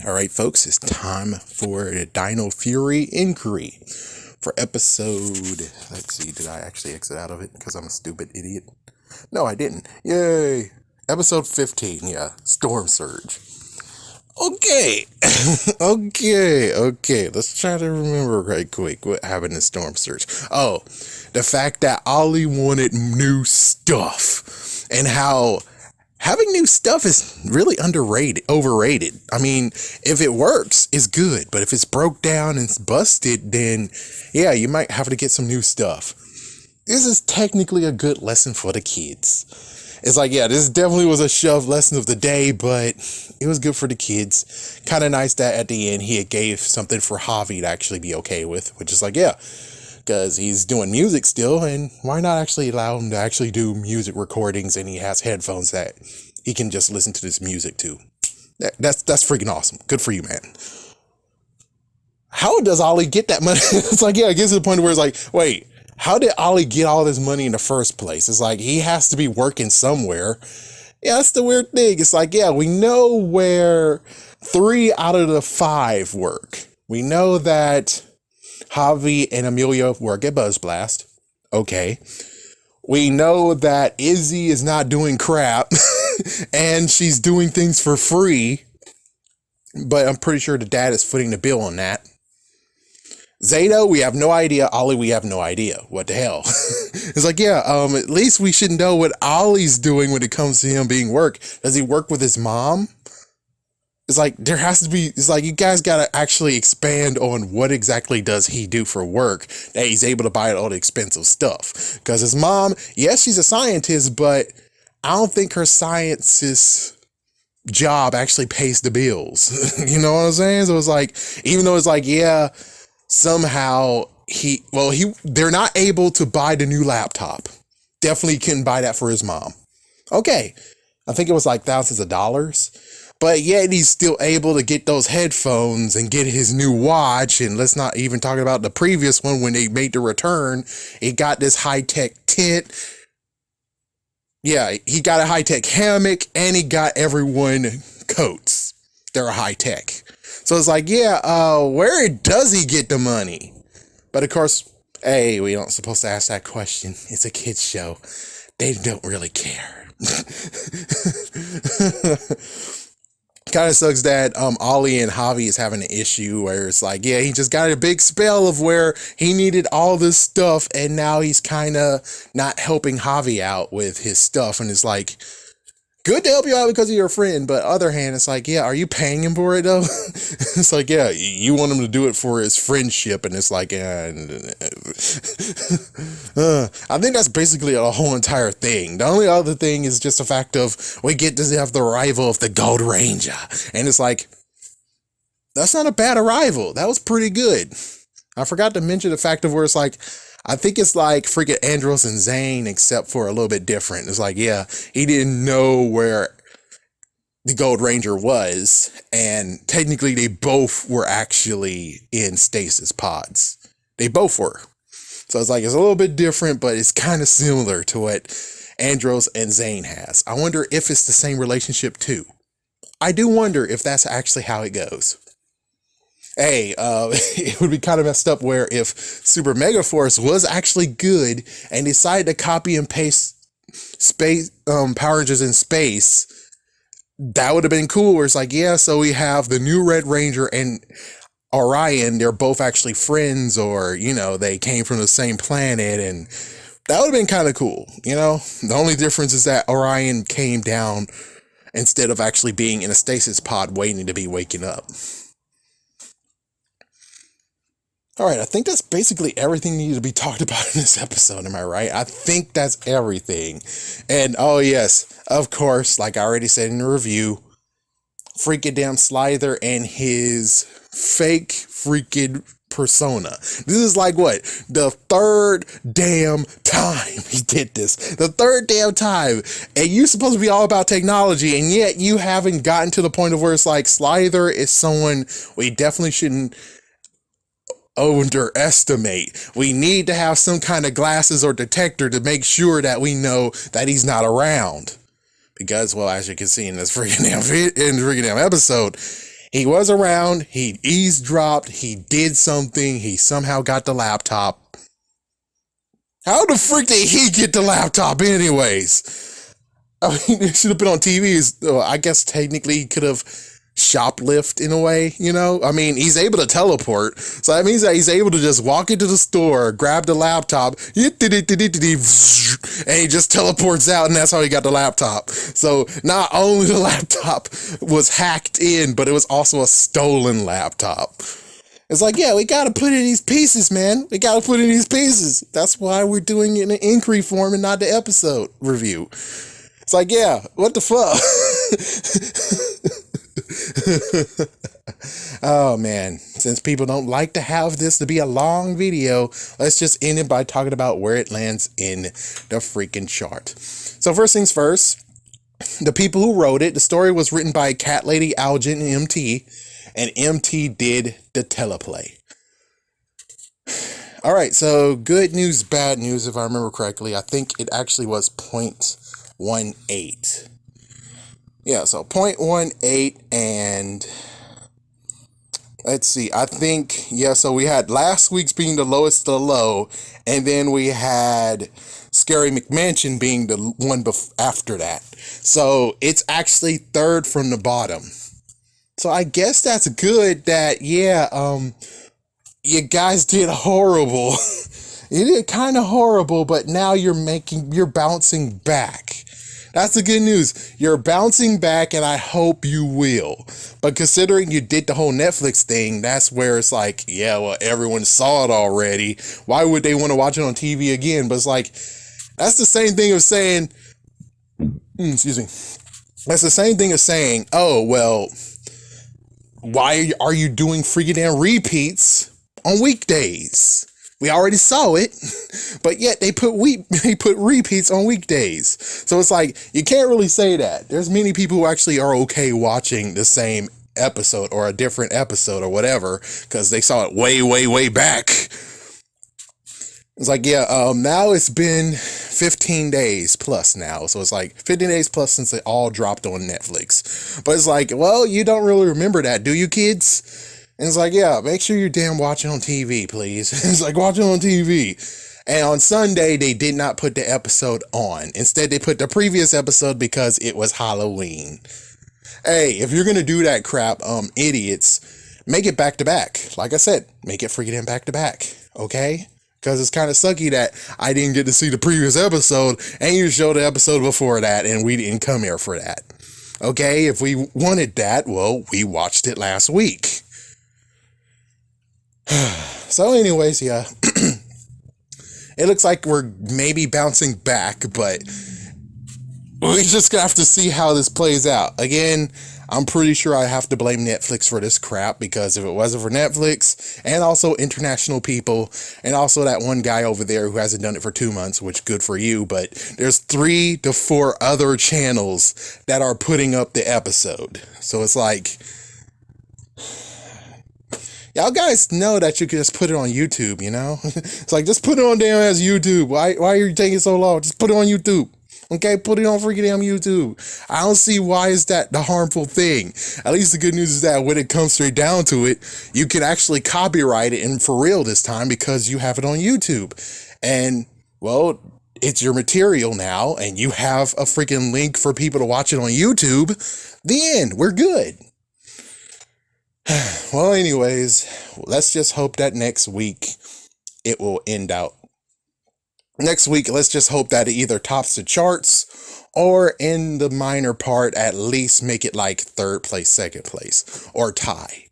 All right, folks, it's time for the Dino Fury Inquiry for episode. Let's see, did I actually exit out of it because I'm a stupid idiot? No, I didn't. Yay! Episode 15, yeah, Storm Surge. Okay, okay. Let's try to remember right quick what happened in Storm Surge. Oh, the fact that Ollie wanted new stuff and how having new stuff is really overrated. I mean, if it works, it's good. But if it's broke down and it's busted, then yeah, you might have to get some new stuff. This is technically a good lesson for the kids. It's like, yeah, this definitely was a shove lesson of the day, but it was good for the kids. Kind of nice that at the end he gave something for Javi to actually be okay with, which is like, yeah, because he's doing music still, and why not actually allow him to actually do music recordings, and he has headphones that he can just listen to this music to. That's freaking awesome. Good for you, man. How does Ollie get that money? It's like, yeah, it gets to the point where it's like, wait, how did Ollie get all this money in the first place? It's like, he has to be working somewhere. Yeah, that's the weird thing. It's like, yeah, we know where 3 out of the 5 work. We know that Javi and Amelia work at Buzz Blast. Okay. We know that Izzy is not doing crap and she's doing things for free. But I'm pretty sure the dad is footing the bill on that. Zeta, we have no idea. Ollie, we have no idea. What the hell? It's like, yeah, at least we should know what Ollie's doing when it comes to him being work. Does he work with his mom? It's like, there has to be, it's like, you guys got to actually expand on what exactly does he do for work that he's able to buy all the expensive stuff. Because his mom, yes, she's a scientist, but I don't think her scientist job actually pays the bills. You know what I'm saying? So it's like, even though it's like, yeah, somehow they're not able to buy the new laptop. Definitely couldn't buy that for his mom. Okay. I think it was like thousands of dollars. But yet he's still able to get those headphones and get his new watch. And let's not even talk about the previous one when they made the return. He got this high-tech tent. Yeah, he got a high-tech hammock and he got everyone coats. They're high-tech. So it's like, yeah, where does he get the money? But of course, hey, we aren't supposed to ask that question. It's a kids show. They don't really care. Kind of sucks that Ollie and Javi is having an issue where it's like, yeah, he just got a big spell of where he needed all this stuff and now he's kind of not helping Javi out with his stuff. And it's like, good to help you out because of your friend, but other hand, it's like, yeah, are you paying him for it though? It's like, yeah, you want him to do it for his friendship, and it's like, I think that's basically a whole entire thing. The only other thing is just the fact of we get to have the arrival of the Gold Ranger, and it's like, that's not a bad arrival. That was pretty good. I forgot to mention the fact of where it's like, I think it's like freaking Andros and Zane, except for a little bit different. It's like, yeah, he didn't know where the Gold Ranger was, and technically they both were actually in stasis pods. They both were. So it's like, it's a little bit different, but it's kind of similar to what Andros and Zane has. I wonder if it's the same relationship too. I do wonder if that's actually how it goes. Hey, it would be kind of messed up where if Super Mega Force was actually good and decided to copy and paste space Power Rangers in space, that would have been cool. Where it's like, yeah, so we have the new Red Ranger and Orion. They're both actually friends, or you know, they came from the same planet, and that would have been kind of cool. You know, the only difference is that Orion came down instead of actually being in a stasis pod waiting to be waking up. All right, I think that's basically everything needed to be talked about in this episode. Am I right? I think that's everything. And oh yes, of course, like I already said in the review, freaking damn Slither and his fake freaking persona. This is like what? The 3rd damn time he did this. The 3rd damn time. And you're supposed to be all about technology, and yet you haven't gotten to the point of where it's like Slither is someone we definitely shouldn't underestimate. We need to have some kind of glasses or detector to make sure that we know that he's not around. Because, well, as you can see in this freaking damn episode, He was around, he eavesdropped, he did something, he somehow got the laptop. How the frick did he get the laptop anyways? I mean, it should have been on TV. I guess technically he could have shoplift in a way, you know? I mean, he's able to teleport. So that means that he's able to just walk into the store, grab the laptop, and he just teleports out, and that's how he got the laptop. So not only the laptop was hacked in, but it was also a stolen laptop. It's like, yeah, we gotta put in these pieces, man. We gotta put in these pieces. That's why we're doing it in an inquiry form and not the episode review. It's like, yeah, what the fuck? Oh man, since people don't like to have this to be a long video, let's just end it by talking about where it lands in the freaking chart. So first things first, the people who wrote it, the story was written by Cat Lady, Algin, and MT, and MT did the teleplay. All right, so good news, bad news, if I remember correctly. I think it actually was 0.18. Yeah, so 0.18, and let's see, I think, yeah, so we had last week's being the lowest of the low, and then we had Scary McMansion being the one after that. So it's actually third from the bottom. So I guess that's good that, yeah, you guys did horrible. You did kind of horrible, but now you're bouncing back. That's the good news. You're bouncing back, and I hope you will. But considering you did the whole Netflix thing, that's where it's like, yeah, well, everyone saw it already. Why would they want to watch it on TV again? But it's like, that's the same thing of saying, excuse me. That's the same thing as saying, oh, well, why are you doing freaking damn repeats on weekdays? We already saw it, but yet they put repeats on weekdays. So it's like, you can't really say that. There's many people who actually are okay watching the same episode or a different episode or whatever, because they saw it way, way, way back. It's like, yeah, now it's been 15 days plus now. So it's like 15 days plus since they all dropped on Netflix. But it's like, well, you don't really remember that, do you, kids? And it's like, yeah, make sure you're damn watching on TV, please. It's like, watching on TV. And on Sunday, they did not put the episode on. Instead, they put the previous episode because it was Halloween. Hey, if you're going to do that crap, idiots, make it back to back. Like I said, make it freaking back to back. Okay? Because it's kind of sucky that I didn't get to see the previous episode and you showed the episode before that and we didn't come here for that. Okay? If we wanted that, well, we watched it last week. So anyways, yeah, it looks like we're maybe bouncing back, but we just have to see how this plays out. Again, I'm pretty sure I have to blame Netflix for this crap, because if it wasn't for Netflix and also international people and also that one guy over there who hasn't done it for 2 months, which good for you, but there's 3 to 4 other channels that are putting up the episode. So it's like, y'all guys know that you can just put it on YouTube, you know? It's like, just put it on damn ass YouTube. Why are you taking so long? Just put it on YouTube. Okay, put it on freaking damn YouTube. I don't see why is that the harmful thing. At least the good news is that when it comes straight down to it, you can actually copyright it, and for real this time, because you have it on YouTube. And, well, it's your material now, and you have a freaking link for people to watch it on YouTube. The end. We're good. Well, anyways, let's just hope that next week it will end out. Next week, let's just hope that it either tops the charts or in the minor part, at least make it like 3rd place, 2nd place, or tie.